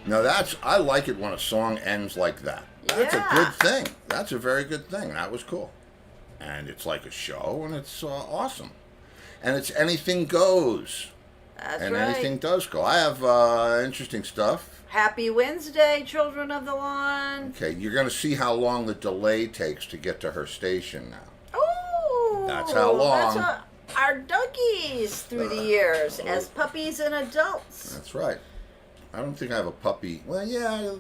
No, I like it when a song ends like that. That's a good thing. That's a very good thing. That was cool. And it's like a show, and it's awesome. And it's anything goes. That's and right. anything does go. I have interesting stuff. Happy Wednesday, children of the lawn. Okay, you're going to see how long the delay takes to get to her station now. Oh, That's how long. That's our doggies through the years as puppies and adults. That's right. I don't think I have a puppy. Well, yeah,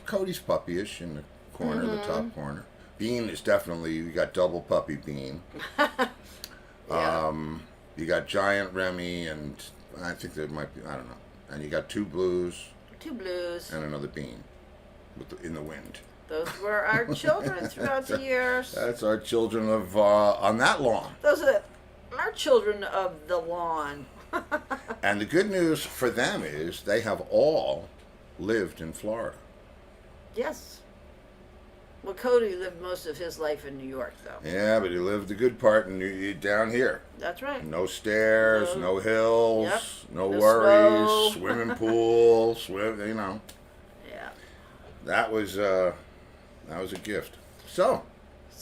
Cody's puppy-ish in the corner, the top corner. Bean is definitely, you got double puppy Bean. You got giant Remy, and I think there might be, I don't know. And you got two blues. Two blues. And another Bean in the wind. Those were our children throughout the years. That's our children of on that lawn. Those are our children of the lawn. And the good news for them is they have all lived in Florida. Yes. Well, Cody lived most of his life in New York, though. Yeah, but he lived the good part down here. That's right. No stairs, no hills, no snow. worries, swimming pool, you know. Yeah. That was a gift. So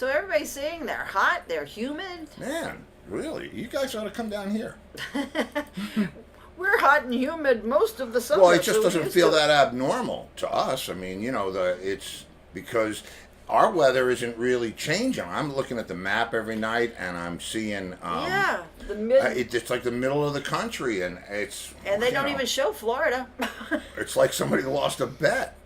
everybody's saying they're hot, they're humid. Man, really, you guys ought to come down here. We're hot and humid most of the summer. Well, it just doesn't feel that abnormal to us. I mean, you know, it's because our weather isn't really changing. I'm looking at the map every night, and I'm seeing it's like the middle of the country, and they don't even show Florida. It's like somebody lost a bet.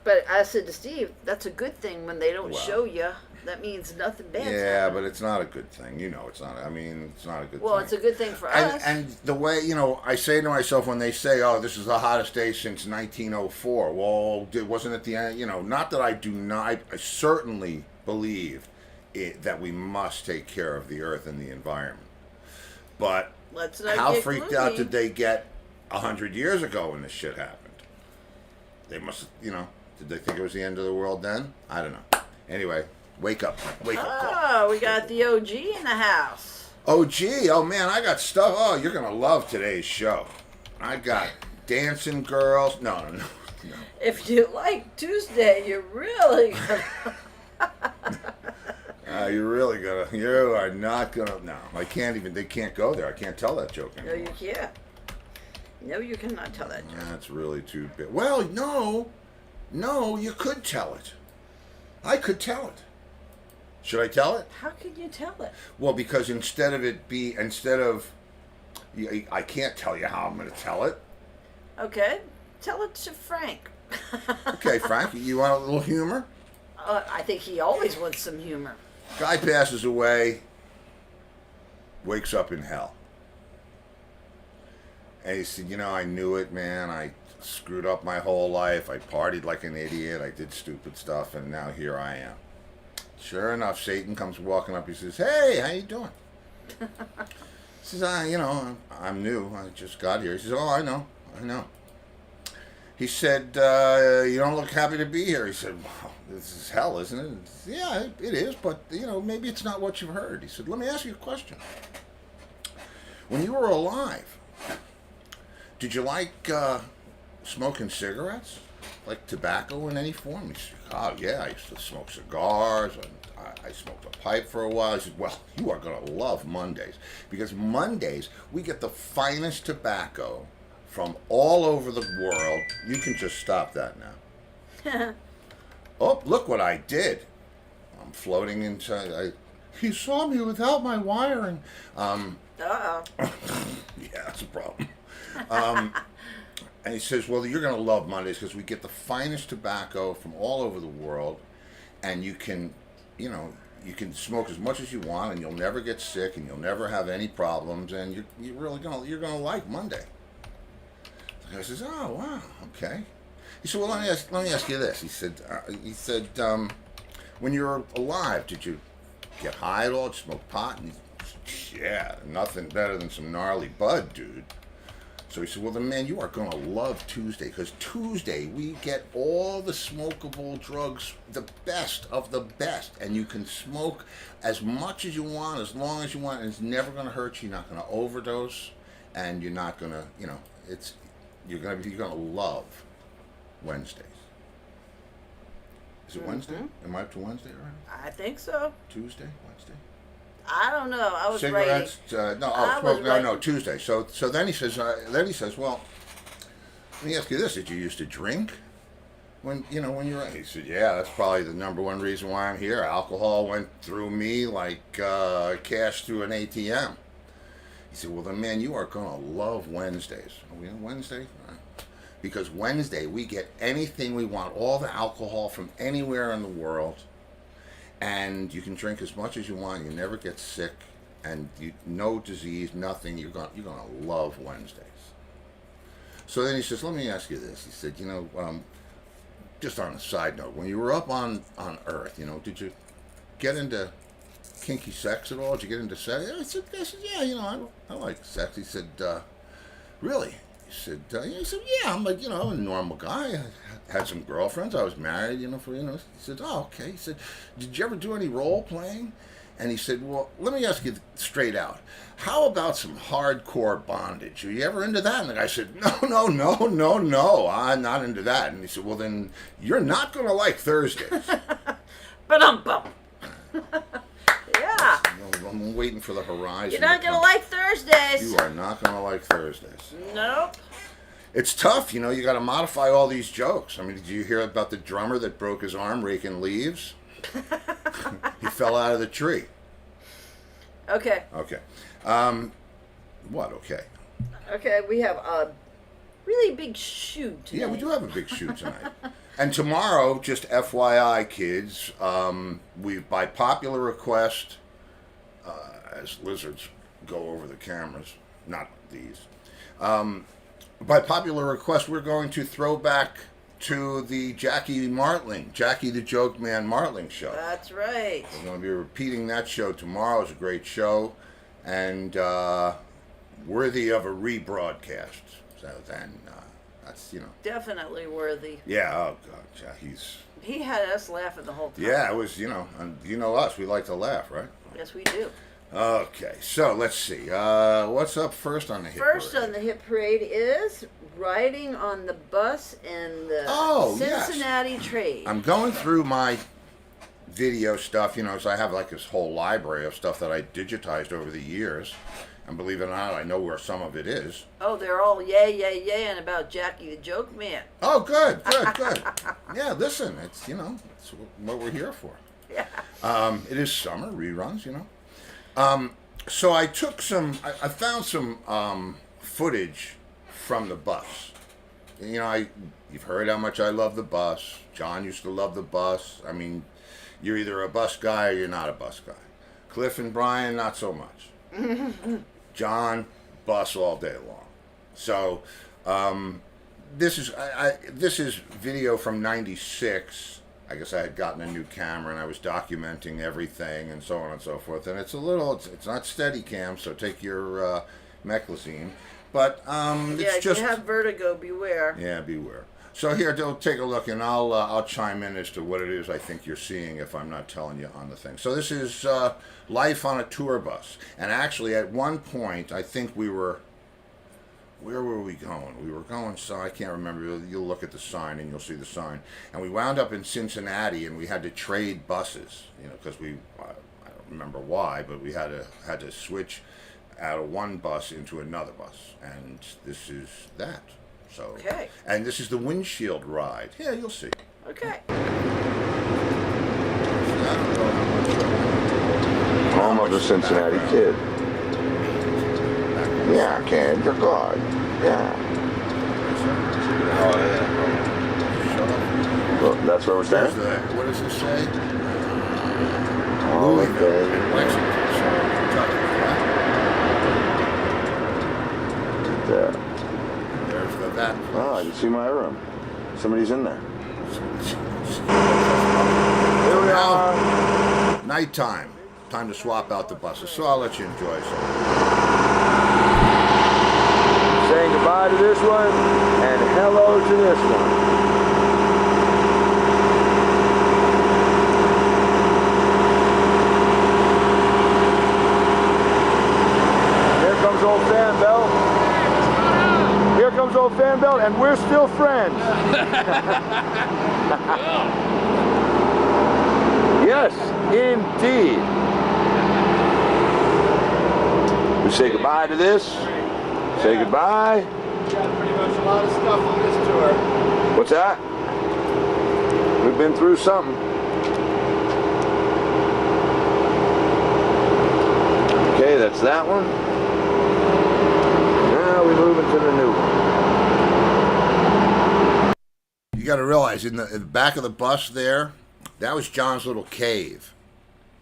But I said to Steve, that's a good thing when they don't show you. That means nothing bad. Yeah, but it's not a good thing. You know, it's not. I mean, it's not a good thing. Well, it's a good thing for us. And the way, you know, I say to myself when they say, "Oh, this is the hottest day since 1904." Well, wasn't it the end? You know, not that I do not. I certainly believe that we must take care of the earth and the environment. But let's not how get freaked gloomy. out did they get 100 years ago when this shit happened? They must, you know, did they think it was the end of the world then? I don't know. Anyway. Wake up call. Oh, we got the OG in the house. OG, oh man, I got stuff. Oh, you're going to love today's show. I got dancing girls. No. If you like Tuesday, you're really you are not going to, no. I can't even, they can't go there. I can't tell that joke anymore. No, you can't. No, you cannot tell that joke. That's really too big. Well, no, you could tell it. I could tell it. Should I tell it? How can you tell it? Well, because I can't tell you how I'm going to tell it. Okay, tell it to Frank. Okay, Frank, you want a little humor? I think he always wants some humor. Guy passes away, wakes up in hell. And he said, you know, I knew it, man. I screwed up my whole life. I partied like an idiot. I did stupid stuff, and now here I am. Sure enough, Satan comes walking up. He says, "Hey, how you doing?" He says, you know, I'm new. I just got here." He says, "Oh, I know. He said, "You don't look happy to be here." He said, "Well, this is hell, isn't it?" Said, "Yeah, it is, but, you know, maybe it's not what you've heard." He said, "Let me ask you a question. When you were alive, did you like smoking cigarettes? Like tobacco in any form?" He said, "Oh, yeah, I used to smoke cigars, and I smoked a pipe for a while." He said, "Well, you are going to love Mondays, because Mondays, we get the finest tobacco from all over the world." You can just stop that now. Oh, look what I did. I'm floating inside. He saw me without my wiring. Uh-oh. Yeah, that's a problem. And he says, "Well, you're going to love Mondays because we get the finest tobacco from all over the world, and you can, you know, you can smoke as much as you want, and you'll never get sick, and you'll never have any problems, and you're gonna like Monday." The guy says, "Oh, wow, okay." He said, "Well, let me ask you this." He said, when you were alive, did you get high at all? Did you smoke pot?" And he said, "Yeah, nothing better than some gnarly bud, dude." So he said, "Well, then, man, you are going to love Tuesday, because Tuesday we get all the smokable drugs, the best of the best, and you can smoke as much as you want, as long as you want, and it's never going to hurt you. You're not going to overdose, and you're not going to, you know, you're going to love Wednesdays. Is it Wednesday? Am I up to Wednesday already? I think so. Tuesday? Wednesday? I don't know. I was Cigarettes? writing. No, Tuesday. So then he says, well, let me ask you this: did you used to drink when you were? He said, yeah, that's probably the number one reason why I'm here. Alcohol went through me like cash through an ATM. He said, well, then, man, you are gonna love Wednesdays. Are we on Wednesday? Because Wednesday we get anything we want, all the alcohol from anywhere in the world, and you can drink as much as you want. You never get sick, and no disease, nothing. You're gonna love Wednesdays. So then he says, let me ask you this. He said, just on a side note, when you were up on Earth, did you get into kinky sex at all? Did you get into sex? I said yeah, I like sex. He said, really? He said, yeah, I'm like, I'm a normal guy. I had some girlfriends. I was married, He said, oh, okay. He said, did you ever do any role playing? And he said, well, let me ask you straight out. How about some hardcore bondage? Are you ever into that? And the guy said, no, I'm not into that. And he said, well, then you're not going to like Thursdays. But yeah. I'm waiting for the horizon. You're not going to like Thursdays. You are not going to like Thursdays. Nope. It's tough, you got to modify all these jokes. I mean, did you hear about the drummer that broke his arm raking leaves? He fell out of the tree. Okay. Okay. What? Okay. Okay, we have a really big shoot today. Yeah, we do have a big shoot tonight. And tomorrow, just FYI, kids, we by popular request, as lizards go over the cameras, not these. By popular request, we're going to throw back to the Jackie the Joke Man Martling show. That's right. We're going to be repeating that show tomorrow. It's a great show and worthy of a rebroadcast. So then, that's, Definitely worthy. Yeah, oh God, yeah, he had us laughing the whole time. Yeah, it was, and us, we like to laugh, right? Yes, we do. Okay, so let's see. What's up first on the hit parade? First on the hit parade is riding on the bus in the Cincinnati trade. I'm going through my video stuff, so I have like this whole library of stuff that I digitized over the years. And believe it or not, I know where some of it is. Oh, they're all yay, and about Jackie the Joke Man. Oh, good. Yeah, listen, it's, it's what we're here for. Yeah. It is summer, reruns, So I took I found some footage from the bus. You've heard how much I love the bus. John used to love the bus. I mean, you're either a bus guy or you're not a bus guy. Cliff and Brian, not so much. John, bus all day long. So this is video from '96. I guess I had gotten a new camera and I was documenting everything and so on and so forth. And it's not Steadicam, so take your Meclizine. But it's just, if you have vertigo, beware. Yeah, beware. So here, take a look, and I'll chime in as to what it is I think you're seeing if I'm not telling you on the thing. So this is life on a tour bus, and actually at one point I think where were we going? We were going, so I can't remember. You'll look at the sign and you'll see the sign. And we wound up in Cincinnati, and we had to trade buses, because I don't remember why, but we had to switch out of one bus into another bus, and this is that. So, okay. And this is the windshield ride. Yeah, you'll see. Okay. Home of the Cincinnati Kid. Yeah, kid, you're good. Yeah. Oh, yeah. Well, that's where we're staying? What does it say? Oh, Louisville okay. and Lexington, Kentucky. Yeah. There's that. Oh, I can see my room. Somebody's in there. Here we are. Nighttime. Time to swap out the buses. So I'll let you enjoy some. Saying goodbye to this one and hello to this one. Here comes old Fan Bell. Here comes old Fan seatbelt, and we're still friends. Yes, indeed. We say goodbye to this. Say goodbye. We got pretty much a lot of stuff on this tour. What's that? We've been through something. Okay, that's that one. Now we move into the new one. You got to realize, in the back of the bus there, that was John's little cave.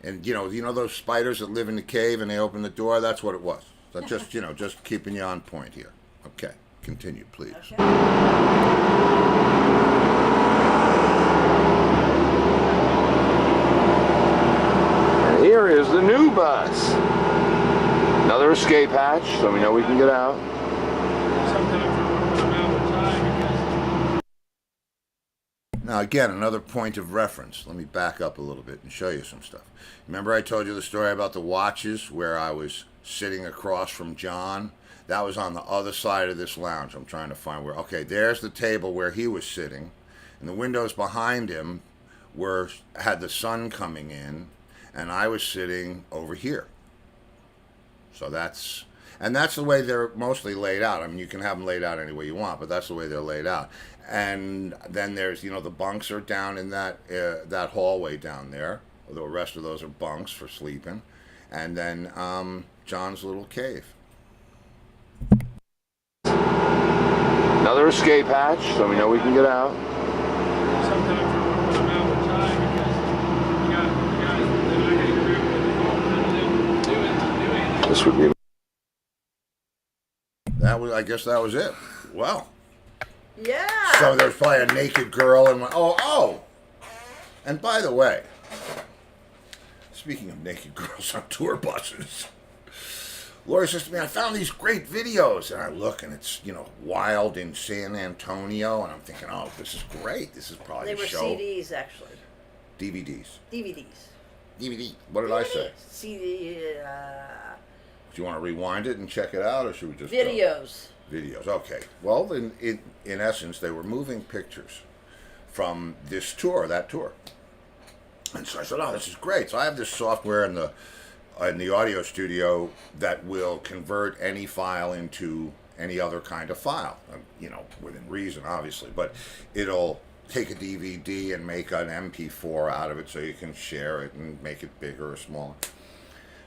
And you know those spiders that live in the cave and they open the door? That's what it was. So just, just keeping you on point here. Okay, continue, please. Okay. And here is the new bus. Another escape hatch, so we know we can get out. Now again, another point of reference. Let me back up a little bit and show you some stuff. Remember I told you the story about the watches where I was sitting across from John? That was on the other side of this lounge. I'm trying to find where. Okay, there's the table where he was sitting, and the windows behind him had the sun coming in, and I was sitting over here. So that's the way they're mostly laid out. I mean, you can have them laid out any way you want, but that's the way they're laid out. And then there's, the bunks are down in that hallway down there. The rest of those are bunks for sleeping. And then John's little cave. Another escape hatch, so we know we can get out. Sometimes we're running out of time because you got guys that I hang around with and doing. This would be. I guess that was it. Well. Yeah. So there's probably a naked girl and oh. And by the way, speaking of naked girls on tour buses, Lori says to me, I found these great videos. And I look and it's, wild in San Antonio. And I'm thinking, oh, this is great. This is probably They a were show. CDs, actually. DVDs. DVD. What did I say? CD. Do you want to rewind it and check it out, or should we just Videos. go? Videos. Okay. Well, in essence, they were moving pictures from that tour. And so I said, oh, this is great. So I have this software in the audio studio that will convert any file into any other kind of file, within reason, obviously. But it'll take a DVD and make an MP4 out of it so you can share it and make it bigger or smaller.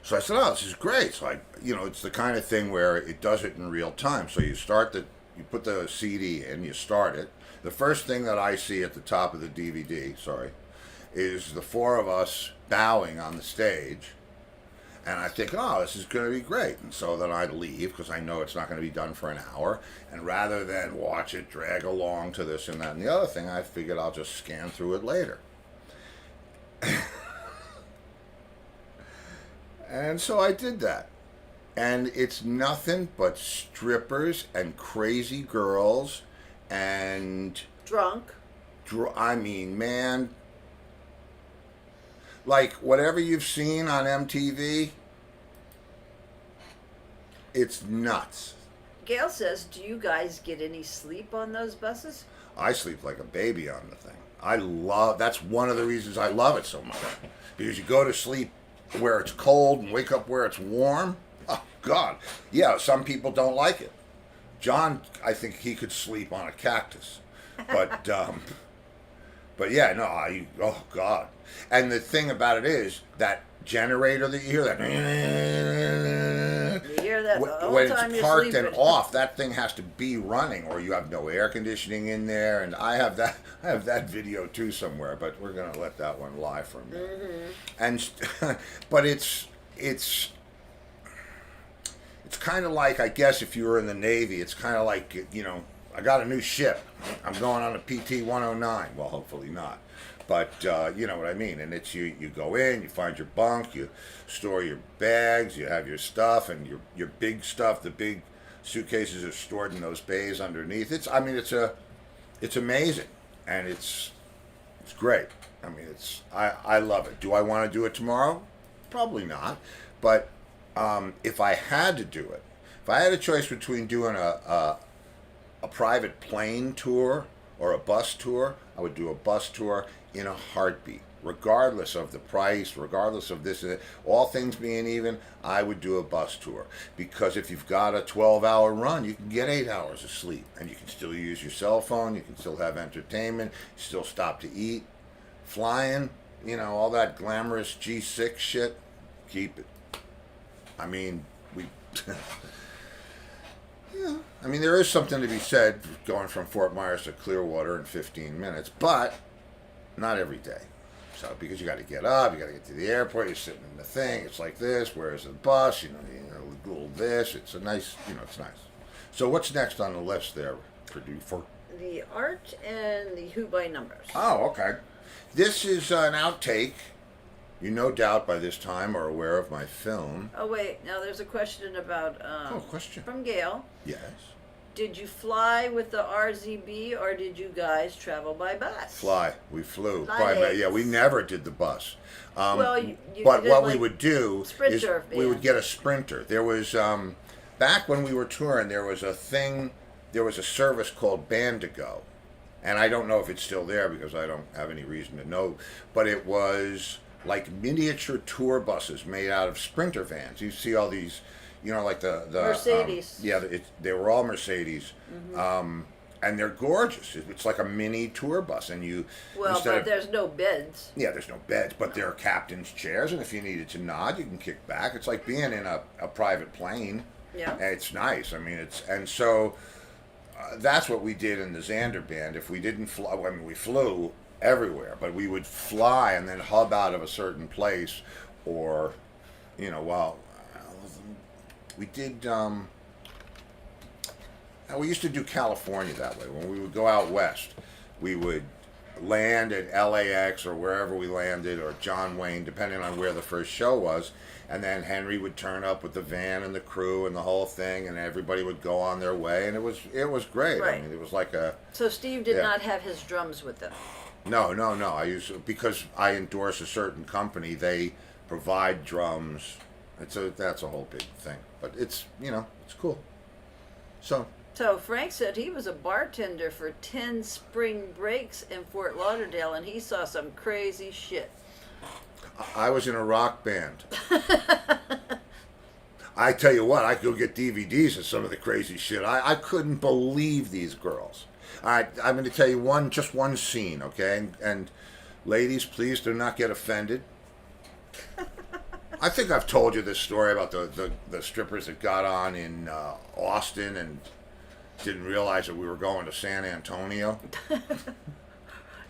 So I said, oh, this is great. So it's the kind of thing where it does it in real time. So you put the CD in, you start it. The first thing that I see at the top of the DVD, is the four of us bowing on the stage. And I think, oh, this is going to be great. And so then I leave because I know it's not going to be done for an hour. And rather than watch it drag along to this and that and the other thing, I figured I'll just scan through it later. And so I did that. And it's nothing but strippers and crazy girls and... Drunk. I mean, man... Like, whatever you've seen on MTV, it's nuts. Gail says, do you guys get any sleep on those buses? I sleep like a baby on the thing. That's one of the reasons I love it so much. Because you go to sleep where it's cold and wake up where it's warm. Oh, God. Yeah, some people don't like it. John, I think he could sleep on a cactus. But, but yeah, no, oh, God. And the thing about it is, that generator that you hear, You hear that the whole when time it's you're parked sleeping. and off, that thing has to be running, or you have no air conditioning in there. And I have that video too somewhere, but we're gonna let that one lie for a minute. Mm-hmm. And but it's kind of like, I guess if you were in the Navy, it's kind of like, I got a new ship. I'm going on a PT 109. Well, hopefully not. But you know what I mean. And it's you go in, you find your bunk, you store your bags, you have your stuff, and your big stuff. The big suitcases are stored in those bays underneath. It's amazing, and it's great. I mean, I love it. Do I want to do it tomorrow? Probably not. But if I had to do it, if I had a choice between doing a a private plane tour or a bus tour, I would do a bus tour in a heartbeat, regardless of the price, regardless of this and that. All things being even, I would do a bus tour, because if you've got a 12-hour run, you can get 8 hours of sleep, and you can still use your cell phone, you can still have entertainment, still stop to eat. Flying, all that glamorous G6 shit, keep it. I mean, there is something to be said going from Fort Myers to Clearwater in 15 minutes, but not every day. So, because you got to get up, you got to get to the airport, you're sitting in the thing, it's like this, where's the bus, a little this, it's a nice, it's nice. So what's next on the list there, producer? The art and the Who by Numbers. Oh, okay. This is an outtake. You no doubt by this time are aware of my film. Oh, wait. Now there's a question about... question. From Gail. Yes. Did you fly with the RZB or did you guys travel by bus? Fly. We flew. Nice. Yeah, we never did the bus. Well, you but did what like we would do is we would get a Sprinter. There was, back when we were touring, there was a service called Bandigo. And I don't know if it's still there because I don't have any reason to know. But it was like miniature tour buses made out of Sprinter vans. You see all these, like the Mercedes. They were all Mercedes. Mm-hmm. And they're gorgeous. It's like a mini tour bus. And there's no beds. Yeah, there's no beds, but there are captain's chairs. And if you needed to nod, you can kick back. It's like being in a private plane. Yeah. And it's nice. I mean, so... that's what we did in the Xander band. If we didn't fly, we flew everywhere, but we would fly and then hub out of a certain place, or, we did. We used to do California that way. When we would go out west, we would land at LAX or wherever we landed, or John Wayne, depending on where the first show was. And then Henry would turn up with the van and the crew and the whole thing, and everybody would go on their way, and it was great. Right. I mean, it was like a. So Steve did not have his drums with him. No. Because I endorse a certain company, they provide drums. That's a whole big thing, but it's it's cool. So Frank said he was a bartender for 10 spring breaks in Fort Lauderdale, and he saw some crazy shit. I was in a rock band. I tell you what, I could go get DVDs of some of the crazy shit. I couldn't believe these girls. All right, I'm going to tell you just one scene, okay? And ladies, please do not get offended. I think I've told you this story about the strippers that got on in Austin and didn't realize that we were going to San Antonio.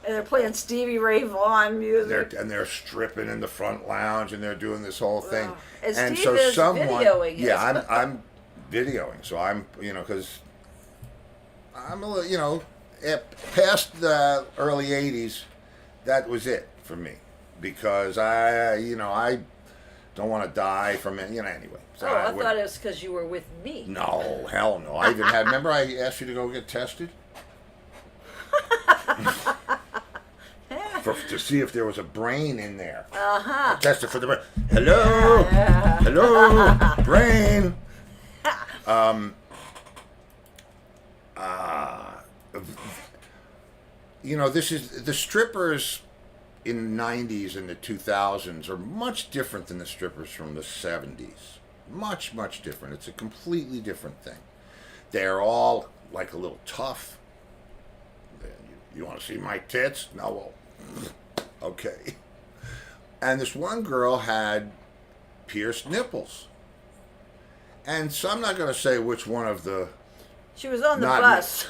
And they're playing Stevie Ray Vaughan music. They're stripping in the front lounge, and they're doing this whole thing. And Steve so is videoing. Yeah, I'm videoing. So I'm, because I'm a little, past the early '80s, that was it for me, because I don't want to die from it. Anyway. So I thought it was because you were with me. No, hell no. I even had. Remember, I asked you to go get tested. To see if there was a brain in there. Uh-huh. Tested for the brain. Hello? Hello? Brain? This is... The strippers in the 90s and the 2000s are much different than the strippers from the 70s. Much, much different. It's a completely different thing. They're all, like, a little tough. You want to see my tits? No, well... Okay. And this one girl had pierced nipples. And so I'm not going to say which one of the... She was on the bus,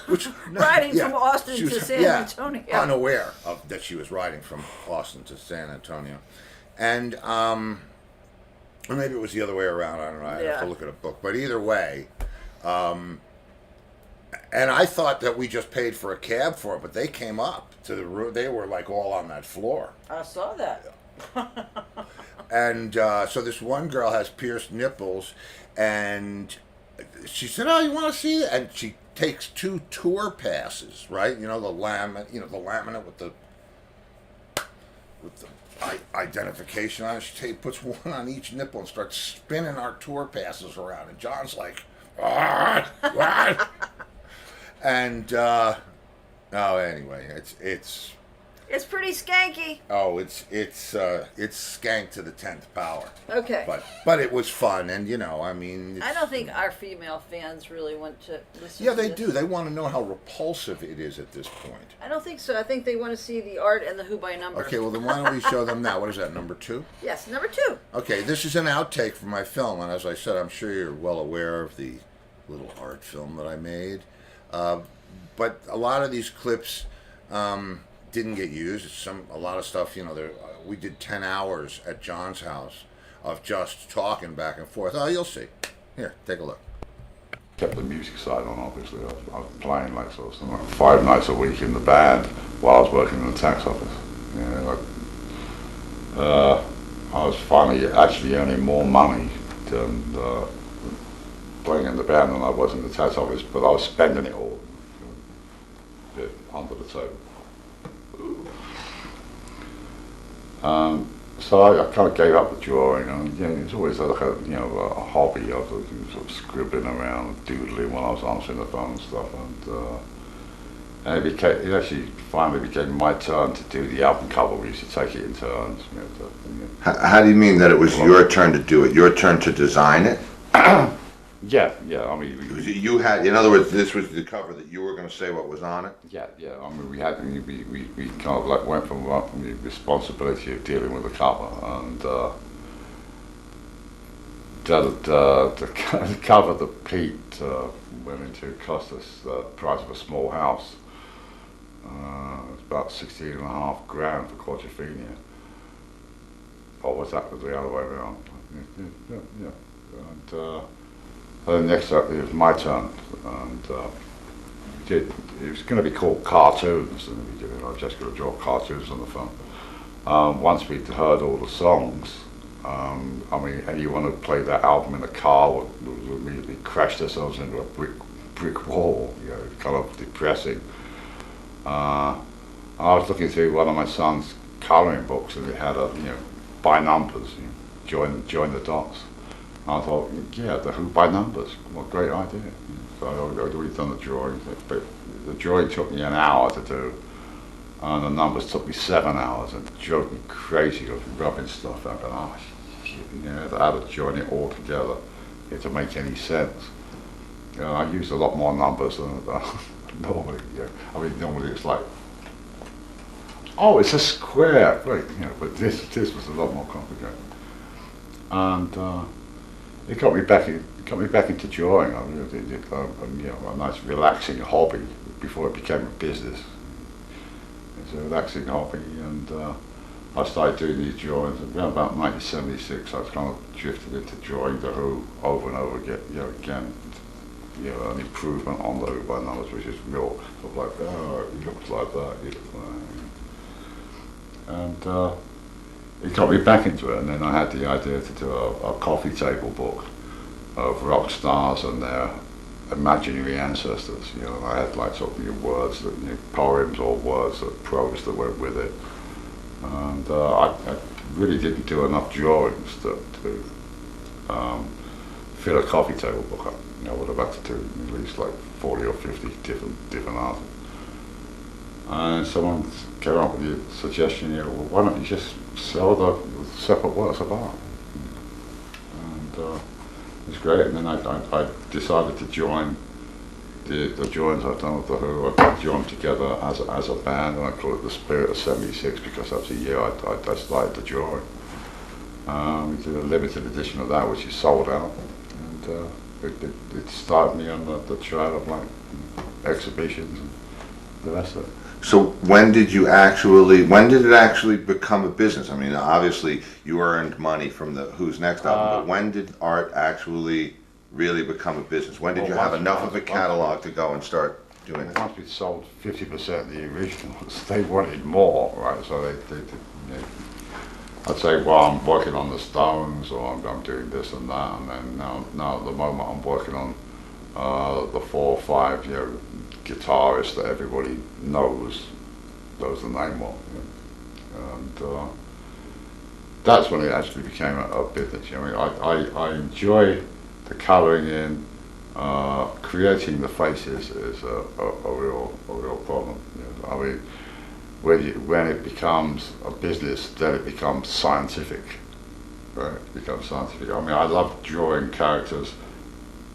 riding from Austin to San Antonio. Unaware of that she was riding from Austin to San Antonio. And, or maybe it was the other way around. I don't know. I have to look at a book. But either way... and I thought that we just paid for a cab for it, but they came up to the room. They were like all on that floor. I saw that. And so this one girl has pierced nipples, and she said, "Oh, you want to see it?" And she takes 2 tour passes, right? The laminate with the identification on it. She puts one on each nipple and starts spinning our tour passes around. And John's like, "What? What?" And anyway, It's pretty skanky. it's skanked to the 10th power. Okay. But it was fun, and I mean, I don't think our female fans really want to listen yeah, to they this. do. They want to know how repulsive it is at this point. I don't think so. I think they want to see the art and the Who by number. Okay, well then why don't we show them now? What is that, number 2? Yes, number 2. Okay, this is an outtake from my film, and as I said, I'm sure you're well aware of the little art film that I made. But a lot of these clips didn't get used. A lot of stuff, we did 10 hours at John's house of just talking back and forth. Oh, you'll see. Here, take a look. Kept the music side on, obviously. I was playing like sort of something like 5 nights a week in the band while I was working in the tax office. I was finally actually earning more money than playing in the band than I was in the tax office, but I was spending it all under the table. So I kind of gave up the drawing, and it's always like a hobby. I was sort of scribbling around, doodling while I was answering the phone and stuff, and it actually finally became my turn to do the album cover. We used to take it in turns. How do you mean that it was your turn to do it? Your turn to design it? Yeah. I mean, You had, in other words, this was the cover that you were going to say what was on it? yeah. I mean, we kind of like went from the responsibility of dealing with the cover, and the cover that Pete went into cost us the price of a small house. It's about 16.5 grand for Quadrophenia. Or was that the other way around? Yeah. And next up, it was my turn, and it was going to be called Cartoons, and I was just going to draw cartoons on the film. Once we'd heard all the songs, I mean, anyone who played that album in the car would immediately crashed themselves into a brick wall, kind of depressing. I was looking through one of my son's colouring books, and it had by numbers, join the dots. I thought, yeah, the Who by numbers, what a great idea. So I'd already done the drawing, but the drawing took me an hour to do, and the numbers took me 7 hours, and it drove me crazy. I was rubbing stuff out, and shit, I had to join it all together to make any sense. I used a lot more numbers than normally. I mean, normally it's like, oh, it's a square, great, but this was a lot more complicated. And it got me back into drawing. I mean, it a nice relaxing hobby before it became a business. It's a relaxing hobby, and I started doing these drawings around about 1976. I was kind of drifted into drawing the Who over and over again. An improvement on the Who by numbers, which is real, sort of like, oh, it looks like that, it looks like, and it got me back into it, and then I had the idea to do a coffee table book of rock stars and their imaginary ancestors. I had like sort of words, poems or words, prose that went with it, and I really didn't do enough drawings to fill a coffee table book up. I would have had to do at least like 40 or 50 different artists. And someone came up with the suggestion, well, why don't you just sell the separate works of art? And it was great. And then I decided to join the drawings I've done with the Who. I joined together as a band, and I call it the Spirit of '76 because that's the year I started the drawing. We did a limited edition of that, which is sold out, and it started me on the trail of like exhibitions and the rest of it. So when did it actually become a business? I mean, obviously you earned money from the Who's Next album, but when did art actually really become a business? When did you have enough of a catalog to go and start doing it? Once we sold 50% of the originals, they wanted more, right? So they I'd say, well, I'm working on the Stones, or I'm doing this and that, and then now at the moment I'm working on the 4 or 5 guitarist that everybody knows the name of, and that's when it actually became a business. I mean, I enjoy the colouring in creating the faces is a real problem. You know, I mean, when it becomes a business, then it becomes scientific. Right? It becomes scientific. I mean, I love drawing characters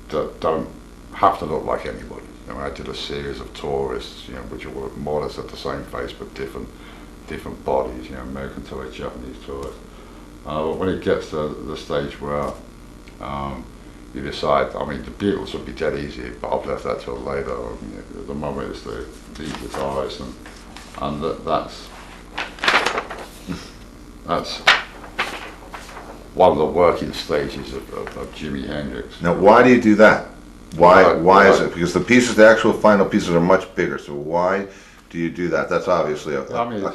that don't have to look like anybody. I mean, I did a series of tourists, you know, which were more or less at the same face but different bodies. You know, American tourists, Japanese tourists. But when it gets to the stage where you decide, I mean, the Beatles would be dead easy, but I've left that till later. I mean, at the moment, it's the guitarists, and that's one of the working stages of Jimi Hendrix. Now, why do you do that? Why is it? Because the actual final pieces are much bigger. So why do you do that? That's obviously a copy. It's a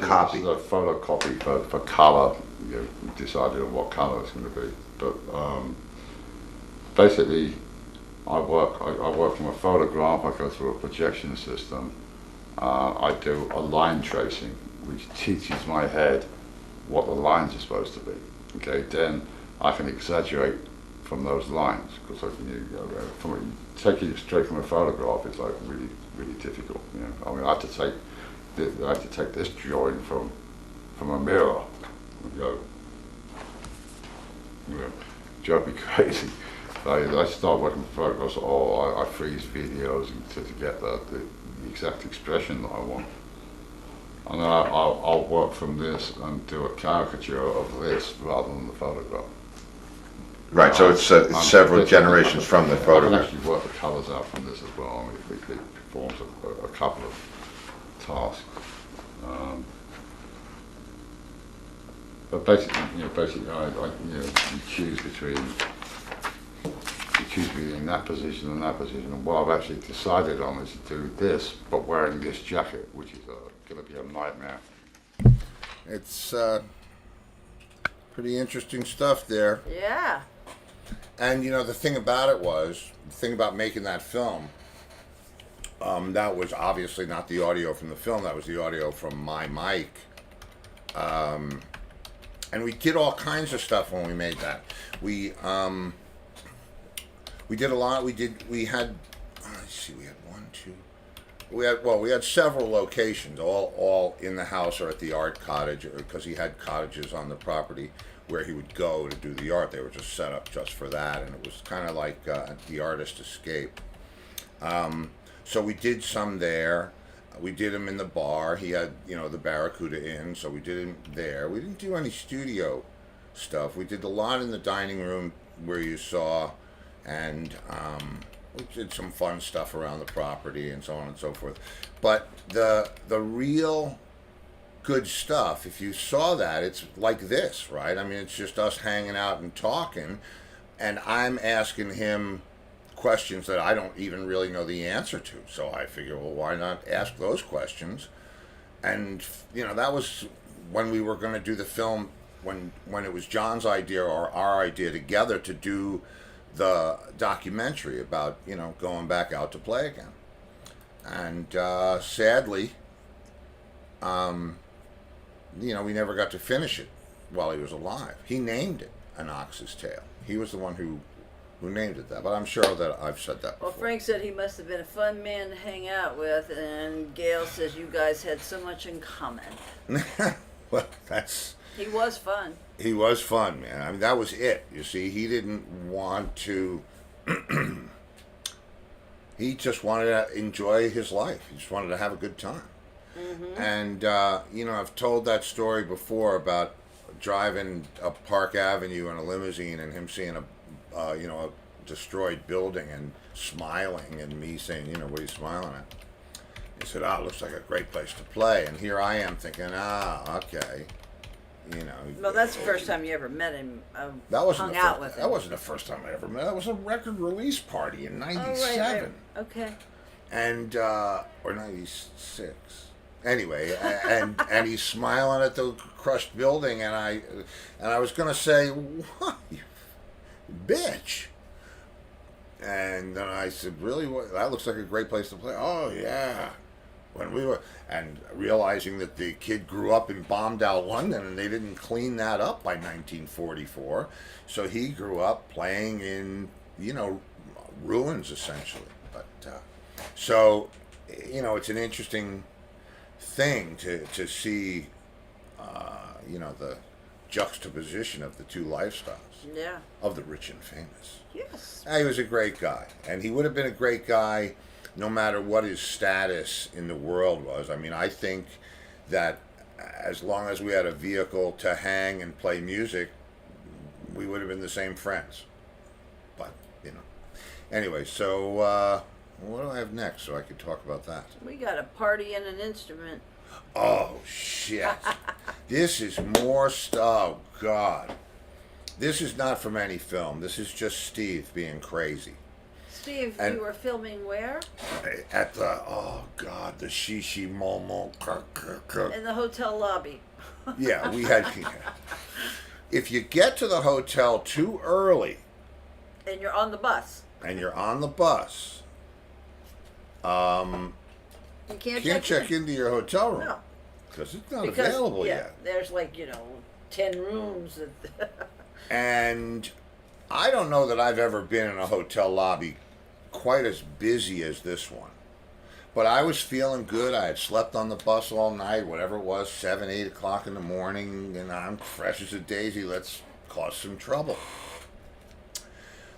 photocopy for color. You know, decided on what color it's going to be. But basically, I work from a photograph. I go through a projection system. I do a line tracing, which teaches my head what the lines are supposed to be. Okay, then I can exaggerate from those lines, because taking it straight from a photograph is like really difficult. You know, I mean, I have to take this drawing from a mirror and go, you know, drive me crazy. I start working with photographs, or I freeze videos to get the exact expression that I want. And then I'll work from this and do a caricature of this rather than the photograph. Right, so it's several generations from the I can photograph. actually work the colours out from this as well. I mean, it performs a couple of tasks. But basically, you choose between that position and that position. And what I've actually decided on is to do this, but wearing this jacket, which is going to be a nightmare. It's pretty interesting stuff there. Yeah. And you know, the thing about making that film, that was obviously not the audio from the film, that was the audio from my mic. And we did all kinds of stuff when we made that. We did a lot. We had several locations, all in the house or at the art cottage, because he had cottages on the property where he would go to do the art. They were just set up just for that, and it was kind of like the artist escape. So we did some there. We did him in the bar. He had, the Barracuda Inn, so we did him there. We didn't do any studio stuff. We did a lot in the dining room where you saw, and we did some fun stuff around the property and so on and so forth. But the real good stuff, if you saw that, it's like this, right? I mean, it's just us hanging out and talking, and I'm asking him questions that I don't even really know the answer to. So I figure, well, why not ask those questions? And that was when we were going to do the film, when it was John's idea or our idea together to do the documentary about going back out to play again. And sadly, we never got to finish it while he was alive. He named it An Ox's Tail. He was the one who named it that, but I'm sure that I've said that before. Well, Frank said he must have been a fun man to hang out with, and Gail says you guys had so much in common. Well, he was fun. He was fun, man. I mean, that was it. You see, he didn't want to he just wanted to enjoy his life. He just wanted to have a good time. Mm-hmm. And I've told that story before about driving up Park Avenue in a limousine and him seeing a destroyed building and smiling, and me saying, what are you smiling at? He said, it looks like a great place to play. And here I am thinking, okay, Well, that's the first time you ever met him, hung out with him. That wasn't the first time I ever met him. That was a record release party in 97. Oh, right. Okay. And, or 96. Anyway, and he's smiling at the crushed building, and I was going to say, what, you bitch? And then I said, really? That looks like a great place to play. Oh, yeah. When we were, and realizing that the kid grew up in bombed out London, and they didn't clean that up by 1944. So he grew up playing in, ruins essentially. But so, you know, it's an interesting thing to see, you know, the juxtaposition of the two lifestyles Yeah. of the rich and famous. Yes. He was a great guy, and he would have been a great guy no matter what his status in the world was. I mean, I think that as long as we had a vehicle to hang and play music, we would have been the same friends. But, you know. Anyway, so what do I have next so I could talk about that? We got a party and an instrument. Oh, shit. This is more stuff. Oh, God. This is not from any film. This is just Steve being crazy. Steve, And- you were filming where? At the, oh, God, the Shishi Momo. In the hotel lobby. Yeah, we had. If you get to the hotel too early And you're on the bus. and you're on the bus, You can't, you can't check into your hotel room No. because it's not Because, available yeah, yet. there's like, 10 rooms. And I don't know that I've ever been in a hotel lobby quite as busy as this one. But I was feeling good. I had slept on the bus all night, whatever it was, 7, 8 o'clock in the morning, and I'm fresh as a daisy. Let's cause some trouble.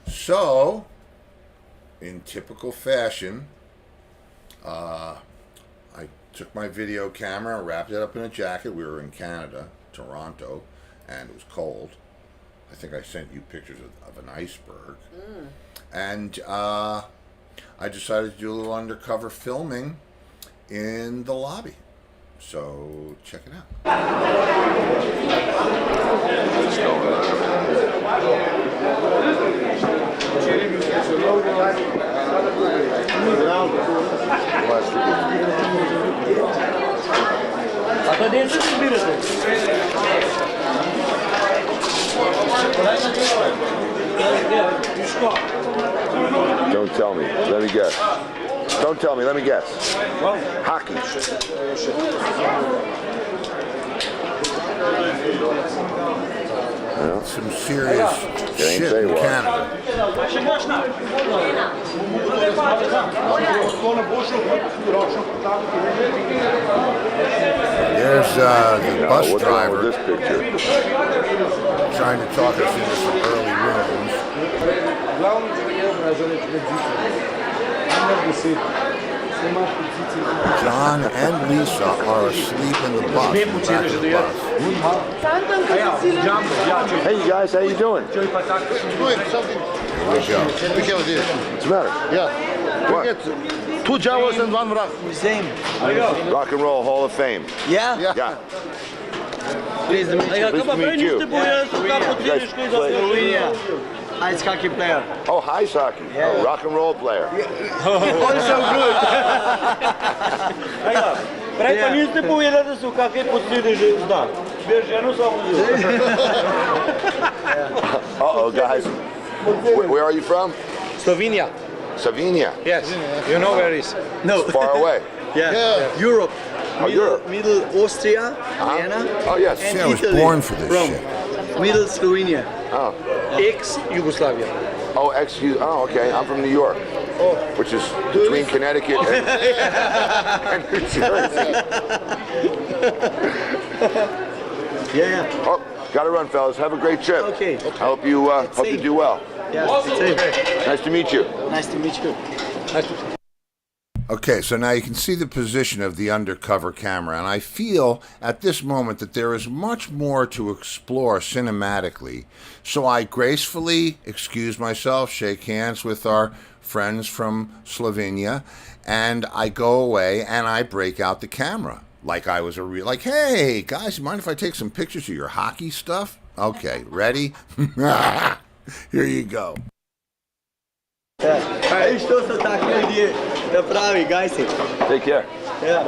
So, in typical fashion, I took my video camera, wrapped it up in a jacket. We were in Canada, Toronto, and it was cold. I think I sent you pictures of an iceberg. And I decided to do a little undercover filming in the lobby. So check it out. Don't tell me. Let me guess. Don't tell me. Let me guess. Hockey. Some serious Can't shit say in what. Canada. There's the bus What's wrong with driver this picture? trying to talk us into some early rooms. John and Lisa are asleep in the bus. In the back of the bus. Hey, you guys, how you doing? Here we go. What's the matter? Yeah. What? We get 2 Jawas and 1 Wrap. Same. Rock and Roll Hall of Fame. Yeah? Yeah. Pleased to meet you. Pleased to meet you. You guys play- Slovenia. Ice hockey player. Oh, ice hockey. Oh, rock and roll player. Also good. Prej pa niste povedali, da so kakšne posebne že zna. Veš, ženo samo Uh-oh, guys. Where are you from? Slovenia. Slovenia. Yes. You know where it is? No. Far away. Yeah. Europe. Oh, Europe. Middle Austria, Vienna. Oh, yes. And See, I was Italy. born for this Rome. shit. Middle Slovenia. Oh. Ex-Yugoslavia. Oh, excuse. Oh, okay. I'm from New York, which is between Connecticut and New Jersey. Yeah. Oh, gotta run, fellas. Have a great trip. Okay. I hope you do well. Yeah. Same. Nice to meet you. Nice to meet you. Okay, so now you can see the position of the undercover camera, and I feel at this moment that there is much more to explore cinematically. So I gracefully excuse myself, shake hands with our friends from Slovenia, and I go away and I break out the camera. Like I was like, hey, guys, mind if I take some pictures of your hockey stuff? Okay, ready? Here you go. Viš, to so taki ljudje, da pravi, gajsi. Take care. Ja.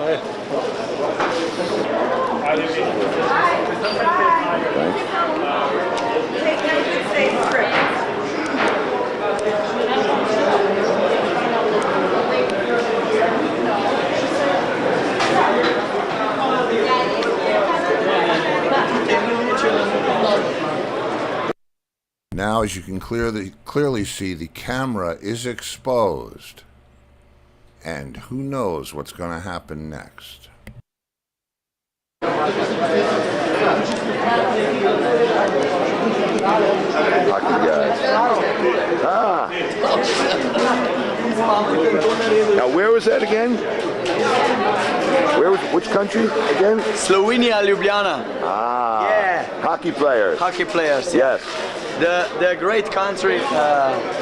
Now, as you can clearly see, the camera is exposed. And who knows what's going to happen next. Hockey guys. Ah. Now, where was that again? Which country again? Slovenia, Ljubljana. Ah. Yeah. Hockey players. Hockey players. Yes. The great country,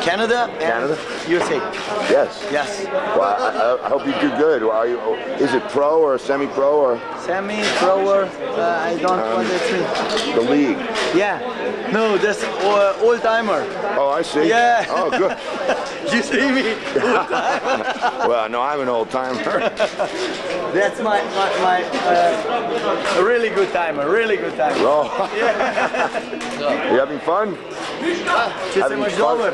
Canada and Canada? USA. Yes. Yes. Well, I hope you do good. Are you? Is it pro or semi-pro or Semi-pro, I don't want to see. the league? Yeah. No, that's old-timer. Oh, I see. Yeah. Oh, good. You see me? Well, no, I'm an old timer. That's my really good timer. Really good timer. Oh. You having fun? Having fun?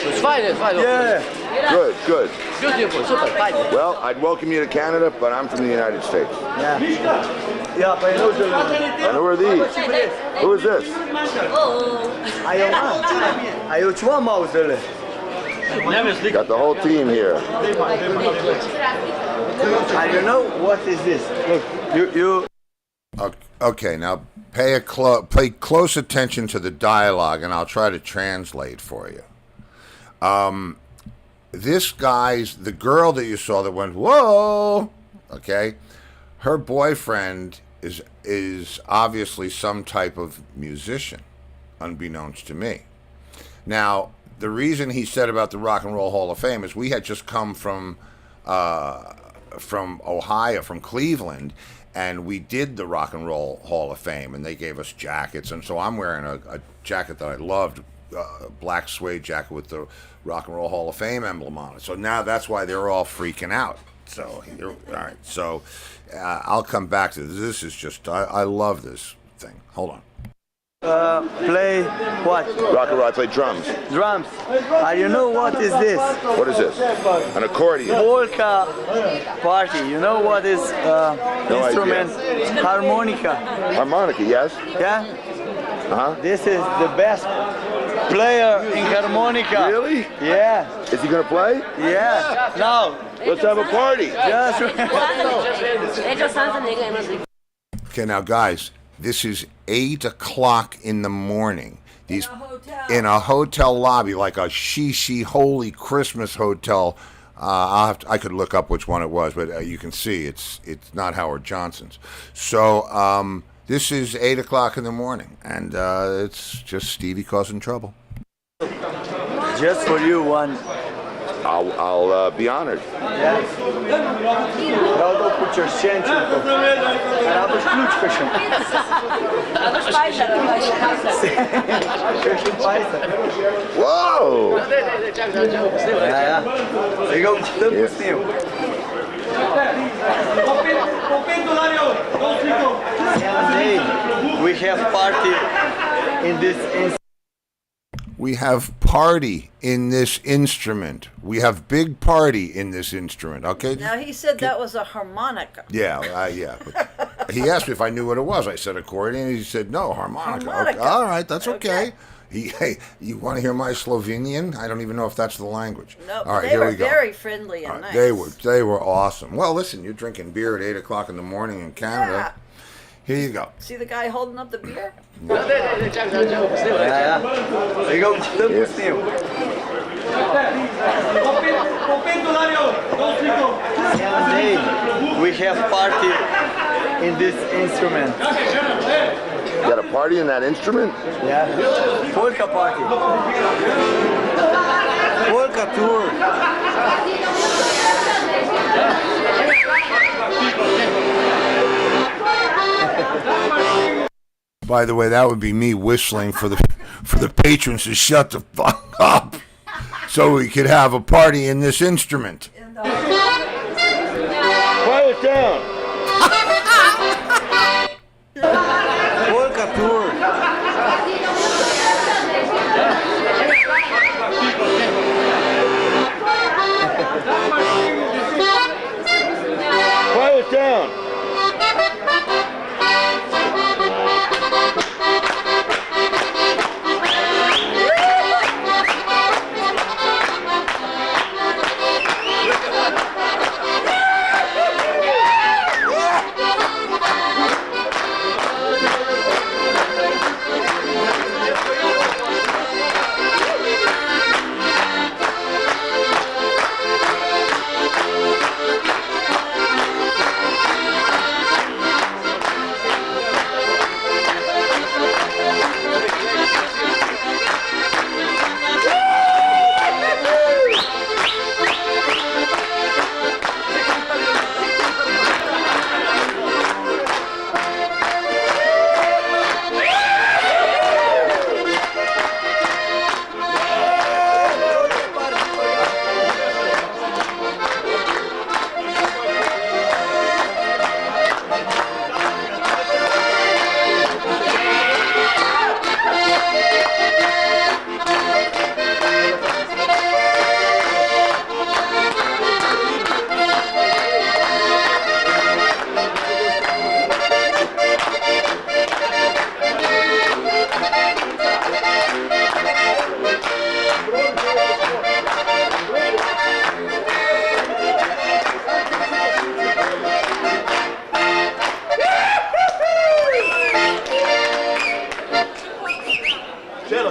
It's fine, it's fine. Yeah. Good, good. Beautiful, super, fine. Well, I'd welcome you to Canada, but I'm from the United States. Yeah. Yeah, but I know the. And who are these? Who is this? I owe one mouse, Zelle. Got the whole team here. I don't know what is this. Look, you. Okay, now pay close attention to the dialogue, and I'll try to translate for you. The girl that you saw that went, whoa, okay, her boyfriend is obviously some type of musician, unbeknownst to me. Now, the reason he said about the Rock and Roll Hall of Fame is we had just come from Ohio, from Cleveland, and we did the Rock and Roll Hall of Fame, and they gave us jackets, and so I'm wearing a jacket that I loved, black suede jacket with the Rock and Roll Hall of Fame emblem on it. So now that's why they're all freaking out. So, all right. So I'll come back to this. This is just, I love this thing. Hold on. Play what? Rock and roll, I play drums. Drums. You know what is this? What is this? An accordion. Polka party. You know what is No instrument? idea. Harmonica. Harmonica, yes? Yeah? Uh-huh. This is the best player in harmonica. Really? Yeah. Is he going to play? Yeah. Now. Let's have a party. Just. Okay, now guys, this is 8 o'clock in the morning. In a hotel. In a hotel lobby, like a Shishi Holy Christmas hotel. I could look up which one it was, but you can see it's not Howard Johnson's. So this is 8 o'clock in the morning, and it's just Stevie causing trouble. Just for you, one. I'll be honored. Yes. Rado Pucciarcento. Arabisch Blutfischen. Whoa! Ja. Ik ook stil sneeuw. Hey, we have party in this We have party in this instrument. We have big party in this instrument. Okay. Now he said that was a harmonica. Yeah, yeah. But he asked me if I knew what it was. I said accordion. He said no, harmonica. Harmonica. Okay, all right, that's okay. Hey, you want to hear my Slovenian? I don't even know if that's the language. No, all right, they here were we go. very friendly and nice. They were awesome. Well, listen, you're drinking beer at 8 o'clock in the morning in Canada. Yeah. Here you go. See the guy holding up the beer? Ja. Ik ook stil sneeuw. Hey, we have party in this instrument. You got a party in that instrument? Yeah. Polka party. Polka tour. By the way, that would be me whistling for the patrons to shut the fuck up, so we could have a party in this instrument. Quiet down. Polka tour. Quiet down.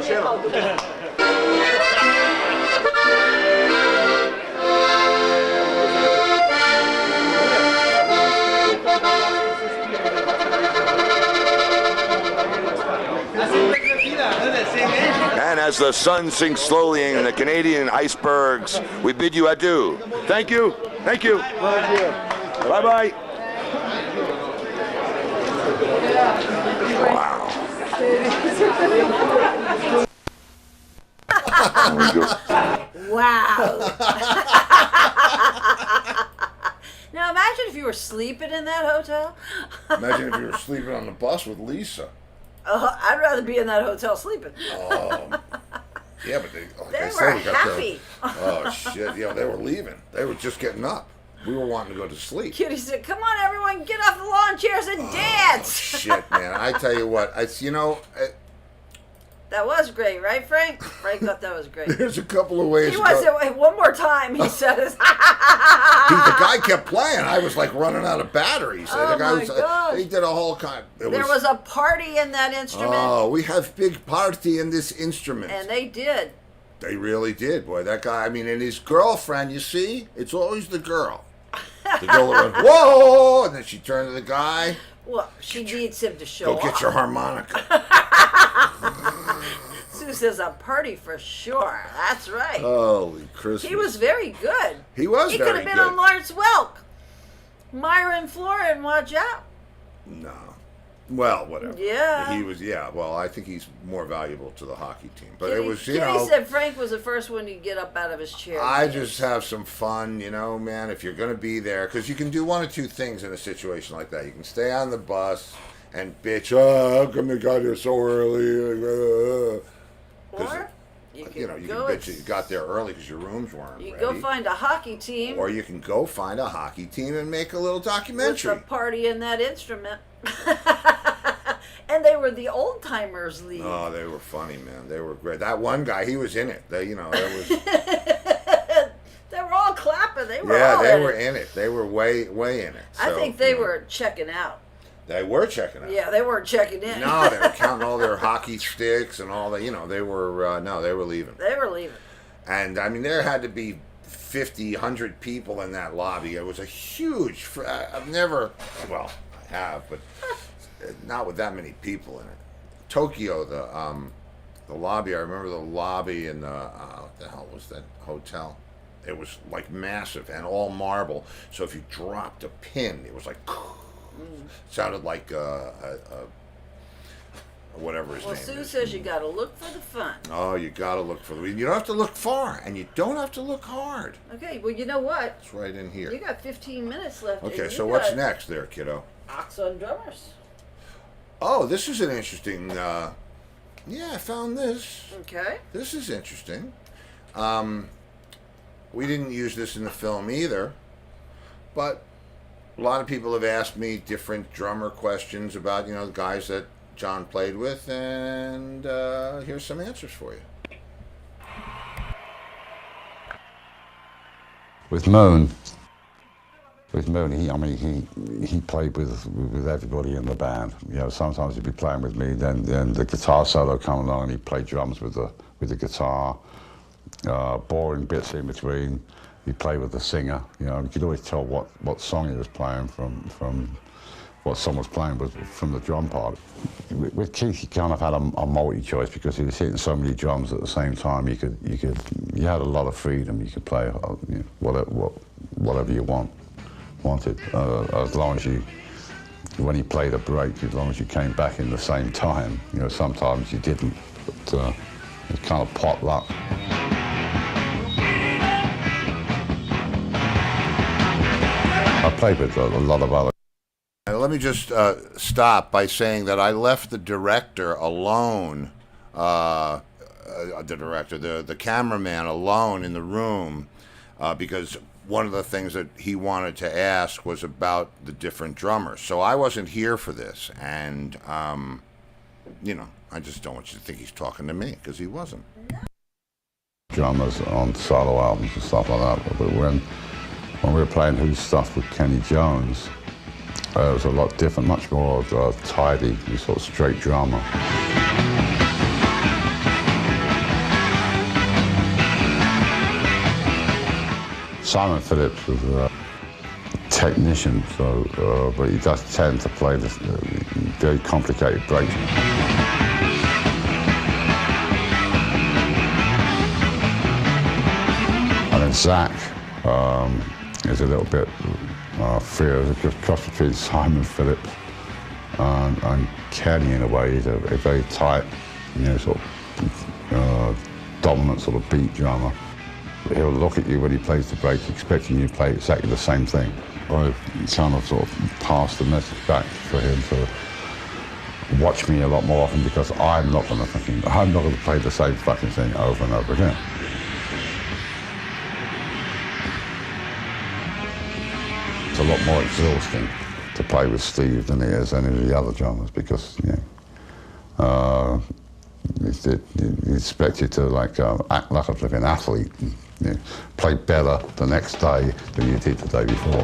And as the sun sinks slowly in the Canadian icebergs, we bid you adieu. Thank you. Thank you. Bye-bye. Wow. Wow. Now imagine if you were sleeping in that hotel. Imagine if you were sleeping on the bus with Lisa. I'd rather be in that hotel sleeping. Yeah, but they They said were we got happy. Oh shit! Yeah, they were leaving. They were just getting up. We were wanting to go to sleep. Cutie said, "Come on, everyone, get off the lawn chairs and dance." Shit, man! I tell you what, That was great, right, Frank? Frank thought that was great. there's a couple of ways. He to was go. one more time. He said, The guy kept playing. I was like running out of batteries. Oh, The guy my was, gosh. He did a whole kind. There was a party in that instrument. Oh, we have big party in this instrument. And they did. They really did, boy. That guy. I mean, and his girlfriend. You see, it's always the girl. The girl that went, whoa, and then she turned to the guy. Well, she needs him to show Go get off. your harmonica. Sue says a party for sure. That's right. Holy Christmas. He was very good. He was He very could have been good. on Lawrence Welk. Myra and Florin, watch out. No. Well, whatever. Yeah. He was, yeah. Well, I think he's more valuable to the hockey team. But it was, Kitty said Frank was the first one to get up out of his chair. I just have some fun, man, if you're going to be there. Because you can do one of two things in a situation like that. You can stay on the bus and bitch, how come they got here so early? Or you can you go. can bitch that you got there early because your rooms weren't You ready. go find a hockey team. Or you can go find a hockey team and make a little documentary. With a party in that instrument. And they were the old timers league. Oh, they were funny, man. They were great. That one guy, he was in it. There was. They were all clapping. They were in it. They were way in it. I So, think they were checking out. They were checking out. Yeah, they weren't checking in. No, they were counting all their hockey sticks and all that. They were, they were leaving. They were leaving. And, I mean, there had to be 50, 100 people in that lobby. It was a huge, I've never, well, I have, but not with that many people in it. Tokyo, the lobby, I remember the lobby in what the hell was that hotel? It was like massive and all marble. So if you dropped a pin, it was like, sounded like whatever his name is. Well, Sue says you got to look for the fun. Oh, you got to look for the. You don't have to look far, and you don't have to look hard. Okay, well, you know what? It's right in here. You got 15 minutes left. Okay, so what's next there, kiddo? Ox on drummers. Oh, this is an interesting. Yeah, I found this. Okay. This is interesting. We didn't use this in the film either, but a lot of people have asked me different drummer questions about, the guys that John played with, and here's some answers for you. With Moon, he played with everybody in the band. Sometimes he'd be playing with me, then the guitar solo come along, and he'd play drums with the guitar. Boring bits in between, he'd play with the singer. You could always tell what song he was playing from what song was playing was from the drum part. With Keith, you kind of had a multi-choice because he was hitting so many drums at the same time. You had a lot of freedom. You could play whatever you wanted, as long as when he played a break, as long as you came back in the same time. Sometimes you didn't, but it's kind of potluck. I played with a lot of other. Let me just stop by saying that I left the director alone, the cameraman alone in the room, because one of the things that he wanted to ask was about the different drummers. So I wasn't here for this, and, I just don't want you to think he's talking to me, because he wasn't. Drummers on solo albums and stuff like that, but when we were playing Who's Stuff with Kenny Jones, it was a lot different, much more tidy, sort of straight drummer. Simon Phillips was a technician, so but he does tend to play this very complicated breaks. And then Zach is a little bit freer. There's a cross between Simon Phillips and Kenny in a way. He's a very tight, sort of dominant sort of beat drummer. He'll look at you when he plays the breaks, expecting you to play exactly the same thing. I kind of sort of pass the message back for him to watch me a lot more often, because I'm not going to play the same fucking thing over and over again. It's a lot more exhausting to play with Steve than it is any of the other drummers, because you expect you to act like a flipping athlete, and, play better the next day than you did the day before.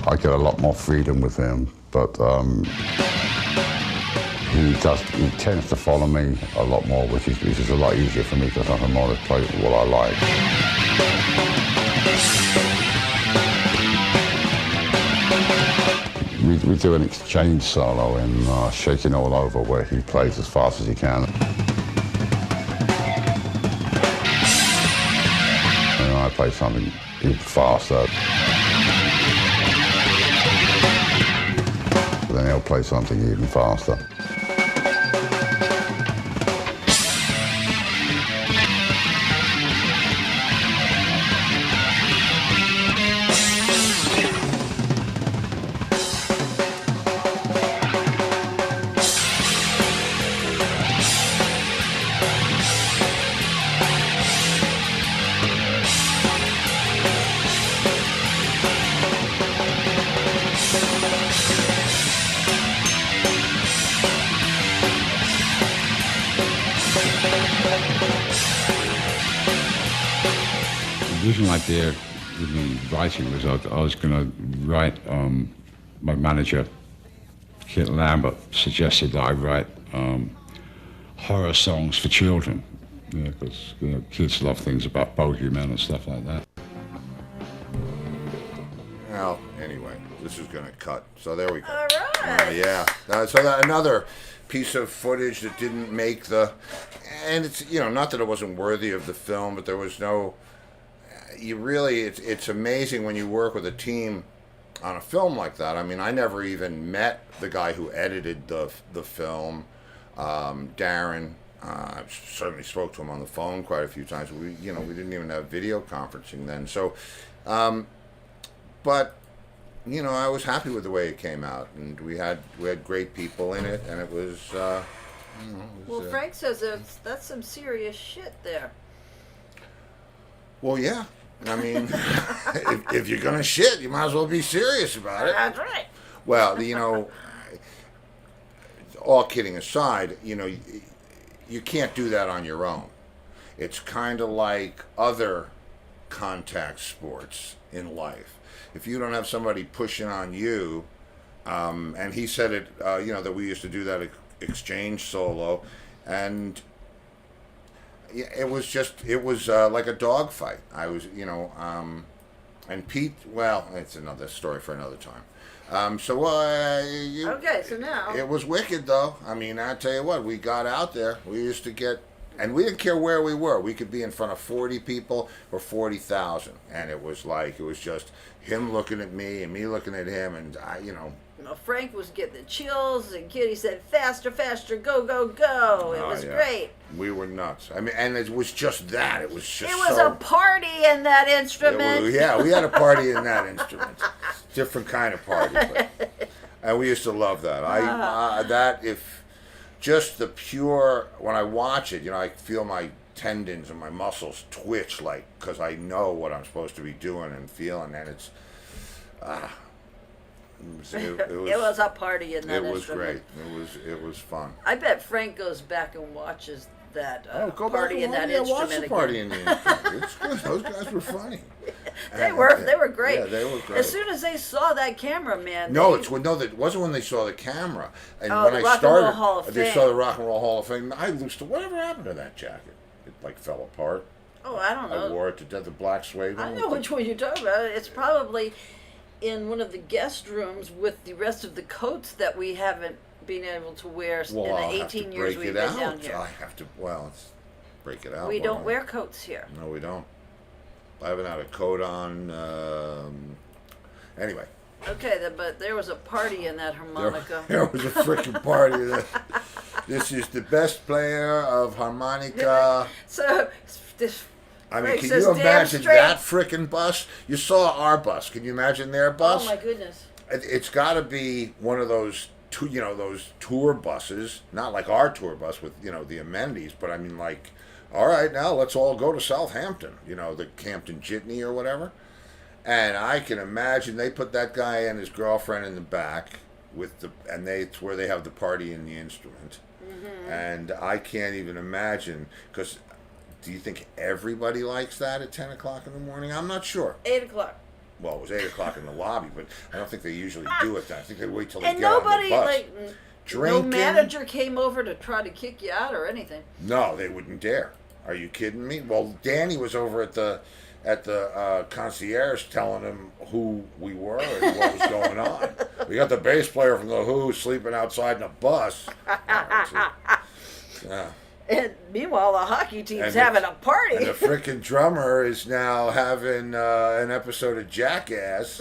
I get a lot more freedom with him, but he tends to follow me a lot more, which is a lot easier for me, because I can more or less play what I like. We do an exchange solo in Shaking All Over, where he plays as fast as he can. And I play something even faster. Then he'll play something even faster. The original idea with me writing was I was going to write, my manager, Kit Lambert, suggested that I write horror songs for children, because kids love things about bogeymen and stuff like that. Well, anyway, this is going to cut, so there we go. All right. Yeah. So that another piece of footage that didn't make and it's, not that it wasn't worthy of the film, but there was no, it's amazing when you work with a team on a film like that. I mean, I never even met the guy who edited the film, Darren. I certainly spoke to him on the phone quite a few times. We didn't even have video conferencing then. So, but, I was happy with the way it came out, and we had great people in it, and it was, Well, Frank says that's some serious shit there. Well, yeah. I mean, if you're going to shit, you might as well be serious about it. That's right. Well, all kidding aside, you can't do that on your own. It's kind of like other contact sports in life. If you don't have somebody pushing on you, and he said it, that we used to do that exchange solo, and it was like a dogfight. I was, and Pete, well, it's another story for another time. Okay, so now. It was wicked, though. I mean, I tell you what, we got out there. We used to get, and we didn't care where we were. We could be in front of 40 people or 40,000. And it was just him looking at me and me looking at him, and Frank was getting the chills, and Kitty said, "Faster, faster, go, go, go!" It was great. We were nuts. I mean, and it was just that. It was a party in that instrument. We had a party in that instrument. Different kind of party, and we used to love that. If just the pure, when I watch it, I feel my tendons and my muscles twitch, because I know what I'm supposed to be doing and feeling, and it's. It was a party in that instrument. It was great. It was fun. I bet Frank goes back and watches that go party back in that and instrument watch the again. party in the instrument. It's good. Those guys were funny. They were great. Yeah, they were great. As soon as they saw that cameraman. It wasn't when they saw the camera. And when the I Rock started, and Roll Hall of they Fame. saw the Rock and Roll Hall of Fame. I loosed. Whatever happened to that jacket? It like fell apart. Oh, I don't I know. wore it to death. The black suede one. I with know the- which one you're talking about. It's probably in one of the guest rooms with the rest of the coats that we haven't been able to wear Well, in the I'll have to 18 years break we've it been down out. here. I have to. Well, let's break it out. We why don't wear coats here. No, we don't. I haven't had a coat on. Anyway. Okay, but there was a party in that harmonica. There was a freaking party. This is the best player of harmonica. So this. I mean, Frank can says, you "Damn imagine straight." that freaking bus? You saw our bus. Can you imagine their bus? Oh my goodness. It's got to be one of those, those tour buses. Not like our tour bus with the amenities, but I mean like, all right, now let's all go to Southampton. The Hampton Jitney or whatever. And I can imagine they put that guy and his girlfriend in the back and it's where they have the party in the instrument. Mm-hmm. And I can't even imagine, because do you think everybody likes that at 10 o'clock in the morning? I'm not sure. 8 o'clock. Well, it was 8 o'clock in the lobby, but I don't think they usually do it then. I think they wait till they And get on nobody, the bus. like, Drinking. no manager came over to try to kick you out or anything. No, they wouldn't dare. Are you kidding me? Well, Danny was over at the concierge telling him who we were and what was going on. We got the bass player from the Who sleeping outside in a bus. Yeah. And meanwhile, the hockey team's And having a party. And the frickin' drummer is now having an episode of Jackass.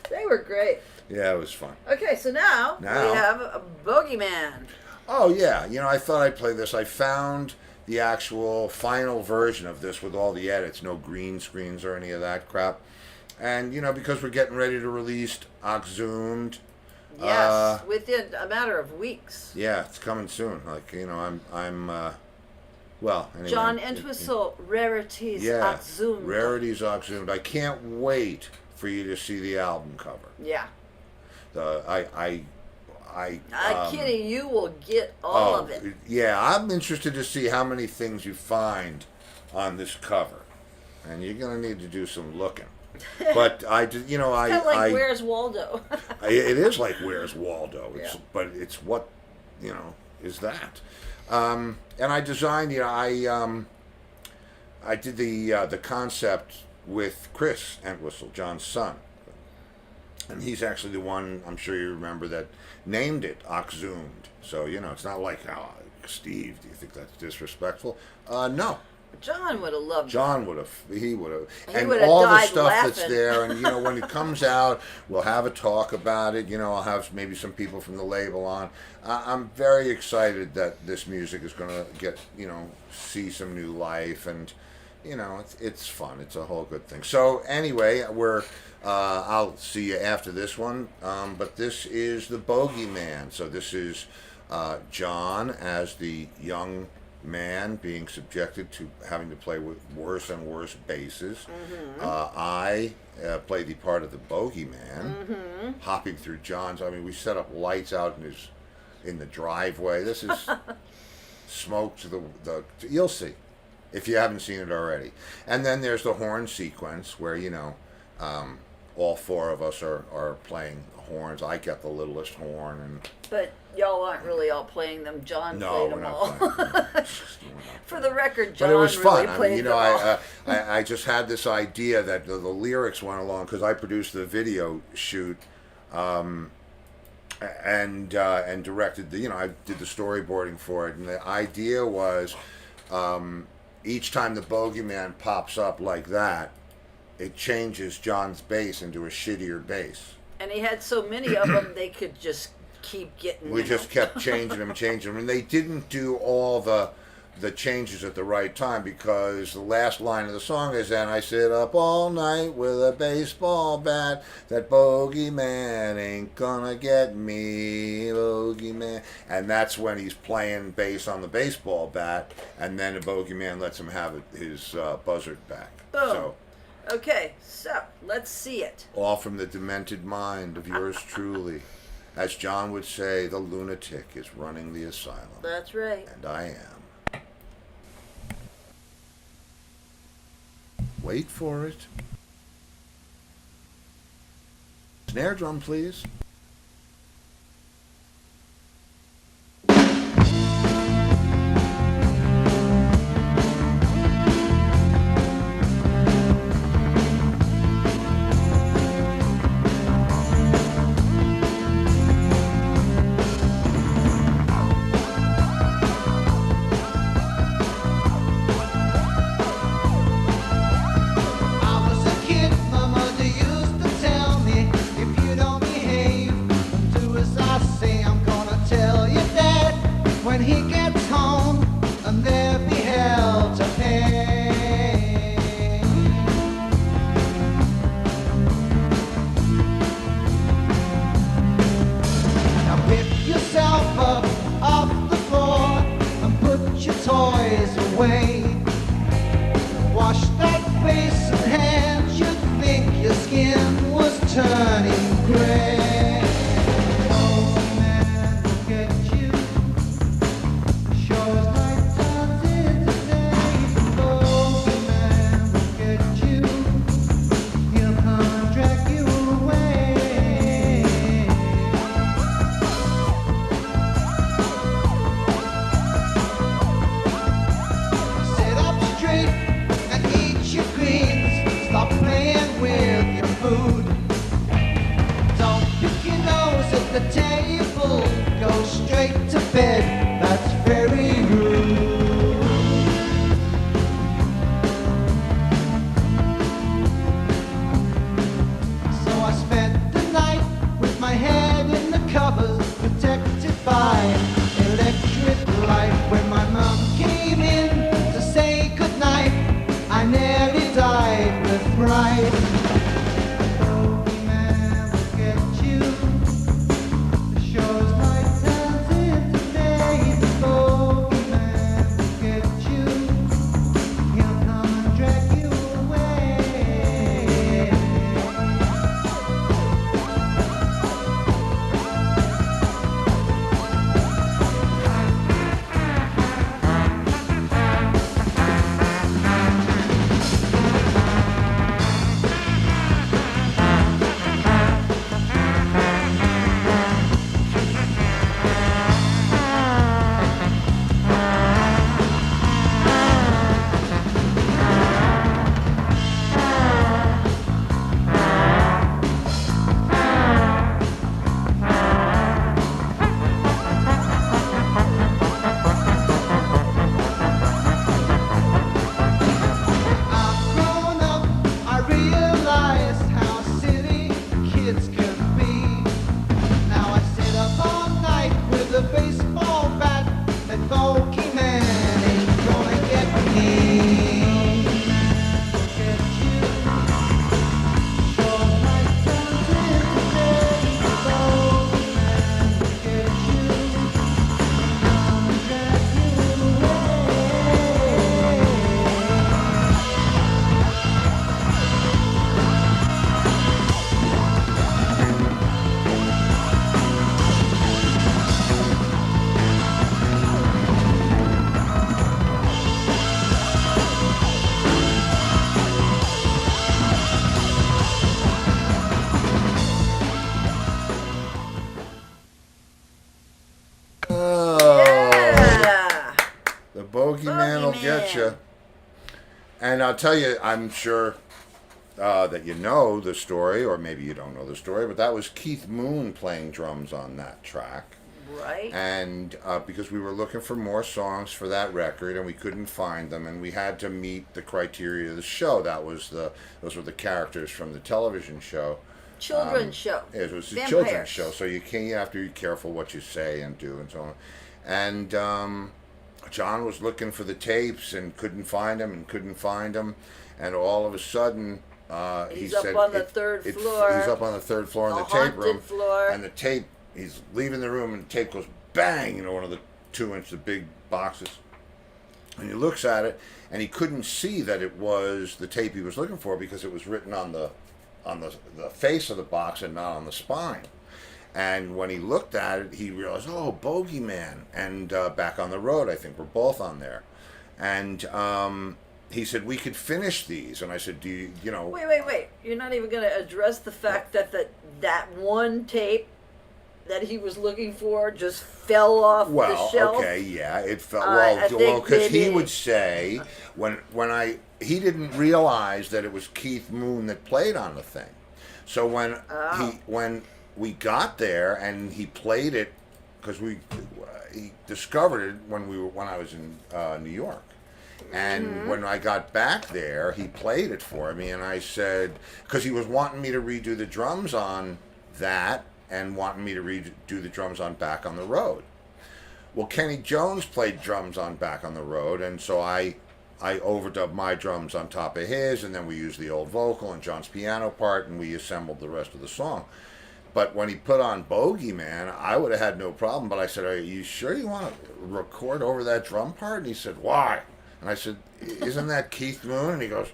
They were great. Yeah, it was fun. Okay, so now we have a Bogeyman. Oh, yeah. I thought I'd play this. I found the actual final version of this with all the edits, no green screens or any of that crap. And, because we're getting ready to release Oxzoomed. Yes, within a matter of weeks. Yeah, it's coming soon. Like, I'm well, anyway. John Entwistle, Rarities Oxzoomed. Rarities Oxzoomed. I can't wait for you to see the album cover. Yeah. Kitty, you will get all of it. Yeah, I'm interested to see how many things you find on this cover. And you're going to need to do some looking. But Kind of like Where's Waldo? It is like Where's Waldo. But it's what, is that. And I designed, I did the concept with Chris Entwistle, John's son. And he's actually the one, I'm sure you remember, that named it Oxzoomed. So, it's not like, Steve, do you think that's disrespectful? No. John would have loved it. John would have. He would have. And would have all the died stuff laughing. that's there. And, when it comes out, we'll have a talk about it. I'll have maybe some people from the label on. I'm very excited that this music is going to get, see some new life. And, it's fun. It's a whole good thing. So, anyway, I'll see you after this one. But this is the Bogeyman. So, this is John as the young man being subjected to having to play with worse and worse basses. Mm-hmm. I play the part of the Bogeyman, hopping through John's. I mean, we set up lights out in the driveway. This is smoke to the. You'll see if you haven't seen it already. And then there's the horn sequence where all four of us are playing horns. I got the littlest horn, But y'all aren't really all playing them. John played them all. For the record, John but it was fun. really played them all. I just had this idea that the lyrics went along because I produced the video shoot, and directed I did the storyboarding for it, and the idea was each time the Bogeyman pops up like that, it changes John's bass into a shittier bass. And he had so many of them, they could just keep getting. We just kept changing them, and they didn't do all the changes at the right time because the last line of the song is, "And I sit up all night with a baseball bat. That Bogeyman ain't gonna get me, Bogeyman." And that's when he's playing bass on the baseball bat, and then the Bogeyman lets him have his buzzard back. Boom. So, okay, so let's see it. all from the demented mind of yours truly. As John would say, the lunatic is running the asylum. That's right. And I am. Wait for it. Snare drum, please. turning gray. Man will get you. Sure as night turns into day. The man will get you. He'll come and drag you away. Sit up straight and eat your greens. Stop playing with your food. Don't pick your nose at the table. Go straight to bed. That's very rude. So I spent the night with my head in the covers, protected by electric light. When my mom came in to say goodnight, I nearly died with fright. Bogeyman will get you. Sure as night turns into day. The bogeyman will get you. He'll come and drag you away. I've grown up, I realize how silly kids can be. Now I sit up all night with a baseball bat. That bogeyman ain't gonna get me. Get you. Sure night turns into day. The bogeyman will get you. Come and drag you away. Oh, Yeah. the bogeyman will get you. And I'll tell you, I'm sure that you know the story, or maybe you don't know the story, but that was Keith Moon playing drums on that track. Right. And because we were looking for more songs for that record and we couldn't find them, and we had to meet the criteria of the show. Those were the characters from the television show. Children's show. It was a Vampires. children's show, so you have to be careful what you say and do and so on. And John was looking for the tapes and couldn't find them, and all of a sudden he He's up said on the third floor. He's up on the third floor in A the tape haunted room, floor. and the tape. He's leaving the room, and the tape goes bang. One of the 2-inch, the big boxes. And he looks at it, and he couldn't see that it was the tape he was looking for because it was written on the face of the box and not on the spine. And when he looked at it, he realized, oh, Bogeyman. And Back on the Road, I think we're both on there. And he said, we could finish these. And I said, do you know... Wait. You're not even going to address the fact that that one tape that he was looking for just fell off the shelf? Okay, yeah, it fell. I think Because he maybe- would say, he didn't realize that it was Keith Moon that played on the thing. So when we got there and he played it, because he discovered it when I was in New York, and when I got back there, he played it for me, and I said, because he was wanting me to redo the drums on that, and wanting me to redo the drums on Back on the Road. Well, Kenny Jones played drums on Back on the Road, and so I overdubbed my drums on top of his, and then we used the old vocal and John's piano part, and we assembled the rest of the song. But when he put on Bogeyman, I would have had no problem, but I said, are you sure you want to record over that drum part? And he said, why? And I said, isn't that Keith Moon? And he goes,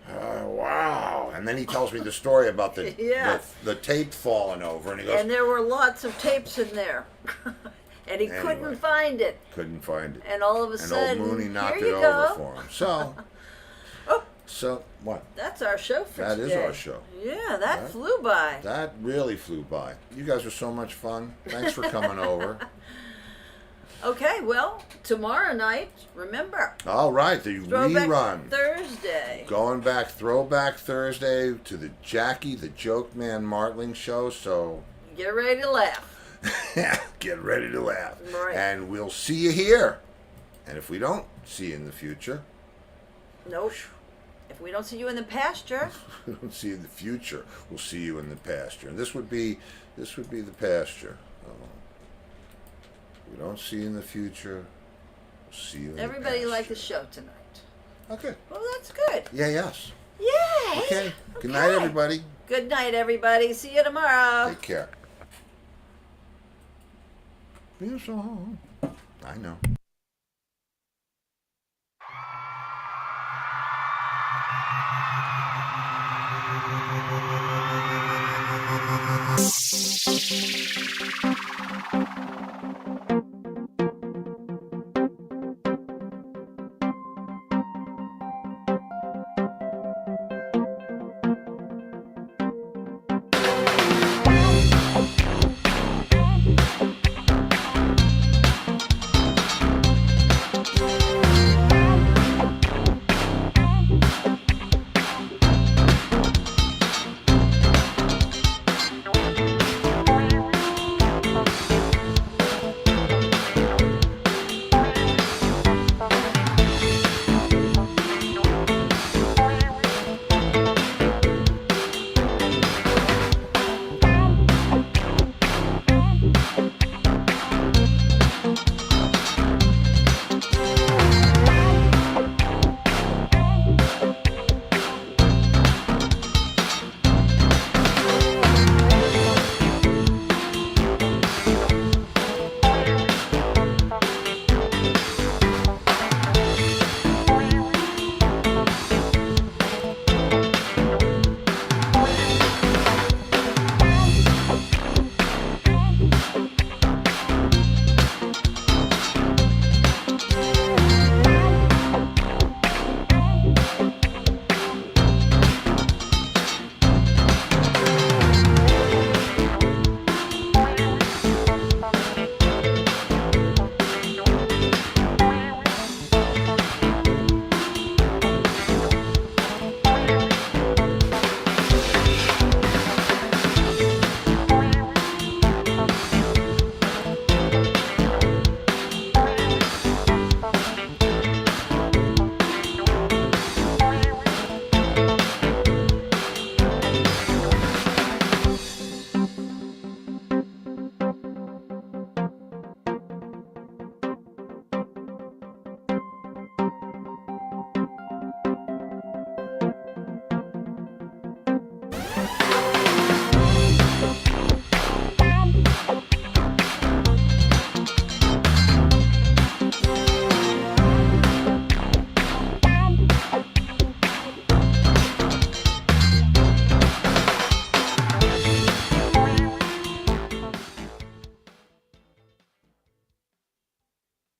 Wow. And then he tells me the story about the, Yeah. the tape falling over, and he goes, And there were lots of tapes in there. And he Anyway. couldn't find it. couldn't find it. And all of a And sudden, old Mooney knocked here it you over go. for him. So, Oh. so what? That's our show for That today. is our show. Yeah, that That- flew by. That really flew by. You guys are so much fun. Thanks for coming over. Okay, well, tomorrow night, remember, All right, the Throwback rerun. Thursday. Going back, Throwback Thursday to the Jackie the Joke Man Martling show. So Get ready to laugh. get ready to laugh. Right. And we'll see you here. And if we don't see you in the future, No, if we don't see you in the pasture, we don't see you in the future, we'll see you in the pasture. And this would be the pasture. We don't see you in the future. We'll see you in everybody the liked the pasture. show tonight. Okay. Well, that's good. Yeah, yes. Yay! Okay. Good night, everybody. Good night, everybody. See you tomorrow. Take care. I know.